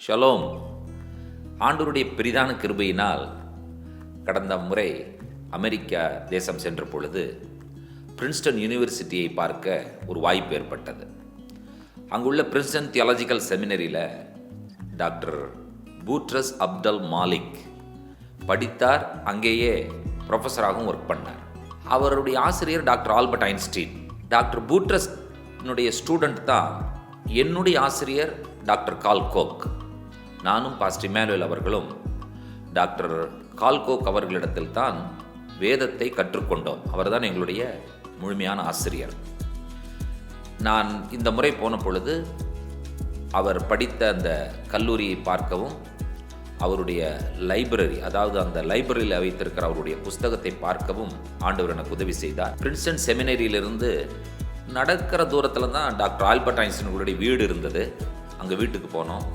Shalom. ஆண்டவருடைய பெரிதான கிருபையினால் கடந்த முறை அமெரிக்கா தேசம் சென்ற பொழுது பிரின்ஸ்டன் யூனிவர்சிட்டியை பார்க்க ஒரு வாய்ப்பு ஏற்பட்டது. அங்குள்ள பிரின்ஸ்டன் தியாலஜிக்கல் செமினரியில் டாக்டர் பூட்ரஸ் அப்டல் மாலிக் படித்தார். அங்கேயே ப்ரொஃபஸராகவும் ஒர்க் பண்ணார். அவருடைய ஆசிரியர் டாக்டர் ஆல்பர்ட் ஐன்ஸ்டீன். டாக்டர் பூட்ரஸ்னுடைய ஸ்டூடெண்ட் தான் என்னுடைய ஆசிரியர் டாக்டர் கால்கோக். நானும் பாஸ்டர் இமானுவேல் அவர்களும் டாக்டர் கால்கோக் அவர்களிடத்தில் தான் வேதத்தை கற்றுக்கொண்டோம். அவர்தான் எங்களுடைய முழுமையான ஆசிரியர். நான் இந்த முறை போன பொழுது அவர் படித்த அந்த கல்லூரியை பார்க்கவும், அவருடைய லைப்ரரி, அதாவது அந்த லைப்ரரியில் வைத்திருக்கிற அவருடைய புஸ்தகத்தை பார்க்கவும் ஆண்டவர் எனக்கு உதவி செய்தார். பிரின்ஸ்டன் செமினரியிலிருந்து நடக்கிற தூரத்தில் தான் டாக்டர் ஆல்பர்ட் ஐன்ஸ்டீனுடைய வீடு இருந்தது. அங்கே வீட்டுக்கு போனோம்.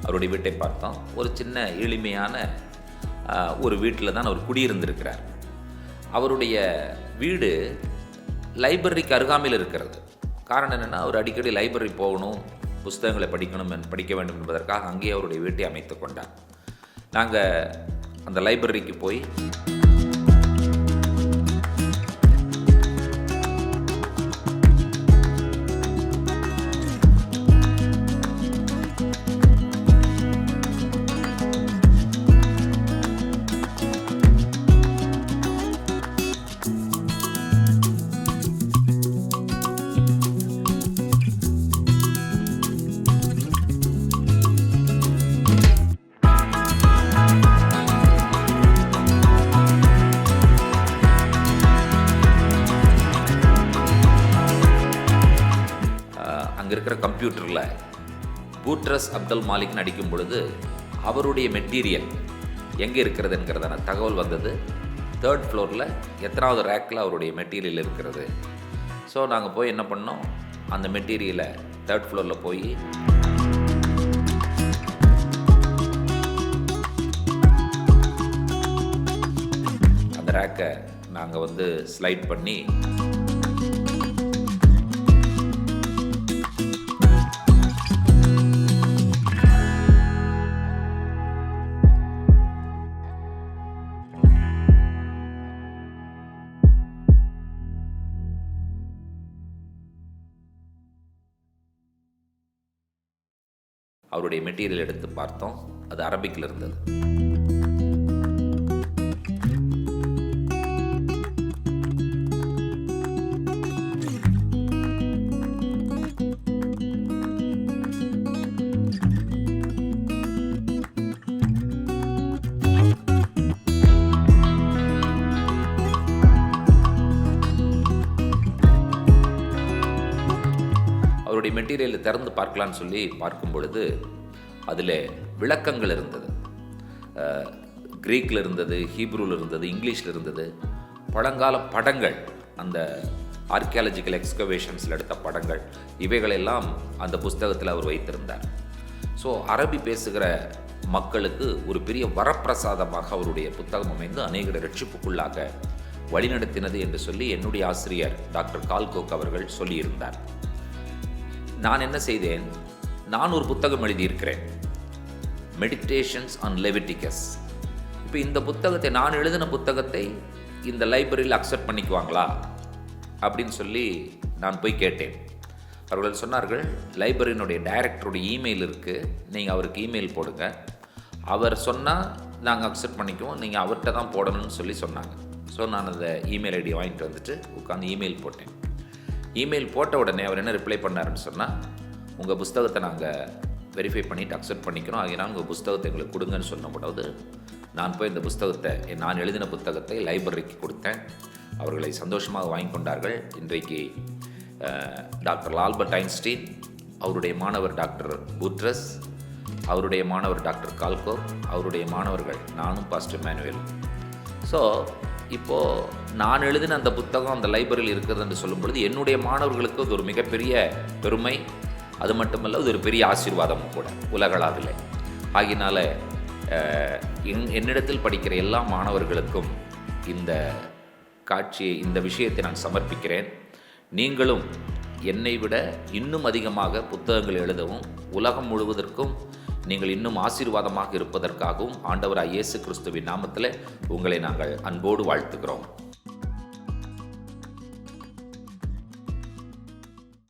அவருடைய வீட்டை பார்த்தோம். ஒரு சின்ன எளிமையான ஒரு வீட்டில் தான் அவர் குடியிருந்திருக்கிறார். அவருடைய வீடு லைப்ரரிக்கு அருகாமையில் இருக்கிறது. காரணம் என்னென்னா, அவர் அடிக்கடி லைப்ரரி போகணும், புஸ்தகங்களை படிக்க வேண்டும் என்பதற்காக அங்கேயே அவருடைய வீட்டை அமைத்து கொண்டார். நாங்கள் அந்த லைப்ரரிக்கு போய் அங்கே இருக்கிற கம்ப்யூட்டரில் பூட்ரஸ் அப்டல் மாலிக்னு அடிக்கும் பொழுது அவருடைய மெட்டீரியல் எங்கே இருக்கிறதுங்கிறதான தகவல் வந்தது. 3rd ஃப்ளோரில் எத்தனாவது ரேக்கில் அவருடைய மெட்டீரியல் இருக்கிறது. ஸோ நாங்கள் போய் என்ன பண்ணோம், அந்த மெட்டீரியலை 3rd ஃப்ளோரில் போய் அந்த ரேக்கை நாங்கள் ஸ்லைட் பண்ணி அவருடைய மெட்டீரியல் எடுத்து பார்த்தோம். அது அரபிக்கில் இருந்தது. அவருடைய மெட்டீரியலை திறந்து பார்க்கலான்னு சொல்லி பார்க்கும் பொழுது அதில் விளக்கங்கள் இருந்தது. கிரீக்கில் இருந்தது, ஹீப்ரூவில் இருந்தது, இங்கிலீஷில் இருந்தது. பழங்கால படங்கள், அந்த ஆர்கியாலஜிக்கல் எக்ஸ்கவேஷன்ஸில் எடுத்த படங்கள், இவைகளெல்லாம் அந்த புஸ்தகத்தில் அவர் வைத்திருந்தார். ஸோ அரபி பேசுகிற மக்களுக்கு ஒரு பெரிய வரப்பிரசாதமாக அவருடைய புத்தகம் அமைந்து அநேக ரட்சிப்புக்குள்ளாக வழிநடத்தினது என்று சொல்லி என்னுடைய ஆசிரியர் டாக்டர் கால்கோக் அவர்கள் சொல்லியிருந்தார். நான் என்ன செய்தேன், நான் ஒரு புத்தகம் எழுதியிருக்கிறேன், மெடிடேஷன்ஸ் ஆன் லெவிட்டிகஸ். இப்போ இந்த புத்தகத்தை, நான் எழுதின புத்தகத்தை இந்த லைப்ரரியில் அக்செப்ட் பண்ணிக்குவாங்களா அப்படின்னு சொல்லி நான் போய் கேட்டேன். அவர்கள் சொன்னார்கள், லைப்ரரியினுடைய டைரக்டருடைய இமெயில் இருக்குது, நீங்கள் அவருக்கு இமெயில் போடுங்க, அவர் சொன்னால் நாங்கள் அக்செப்ட் பண்ணிக்குவோம், நீங்கள் அவர்கிட்ட தான் போடணும்னு சொல்லி சொன்னாங்க. ஸோ நான் அந்த இமெயில் ஐடி வாங்கிட்டு வந்துட்டு உட்காந்து இமெயில் போட்டேன். இமெயில் போட்ட உடனே அவர் என்ன ரிப்ளை பண்ணாருன்னு சொன்னால், உங்கள் புஸ்தகத்தை நாங்கள் வெரிஃபை பண்ணிவிட்டு அக்செப்ட் பண்ணிக்கிறோம், அதனால் உங்கள் புஸ்தகத்தை எங்களுக்கு கொடுங்கன்னு சொன்னபோது நான் போய் இந்த புஸ்தகத்தை, நான் எழுதின புத்தகத்தை லைப்ரரிக்கு கொடுத்தேன். அவர்களை சந்தோஷமாக வாங்கி கொண்டார்கள். இன்றைக்கு டாக்டர் ஆல்பர்ட் ஐன்ஸ்டீன், அவருடைய மாணவர் டாக்டர் பூட்ரஸ், அவருடைய மாணவர் டாக்டர் கால்கோக், அவருடைய மாணவர்கள் நானும் பாஸ்டர் இமானுவேல். ஸோ இப்போது நான் எழுதின அந்த புத்தகம் அந்த லைப்ரரியில் இருக்கிறது என்று சொல்லும் பொழுது என்னுடைய மாணவர்களுக்கு அது ஒரு மிகப்பெரிய பெருமை. அது மட்டுமல்ல, அது ஒரு பெரிய ஆசீர்வாதமும் கூட உலகளவில். ஆகினால என்னிடத்தில் படிக்கிற எல்லா மாணவர்களுக்கும் இந்த காட்சியை, இந்த விஷயத்தை நான் சமர்ப்பிக்கிறேன். நீங்களும் என்னை விட இன்னும் அதிகமாக புத்தகங்கள் எழுதவும், உலகம் முழுவதற்கும் நீங்கள் இன்னும் ஆசீர்வாதமாக இருப்பதற்காகவும் ஆண்டவராய் இயேசு கிறிஸ்துவின் நாமத்தில் உங்களை நாங்கள் அன்போடு வாழ்த்துகிறோம்.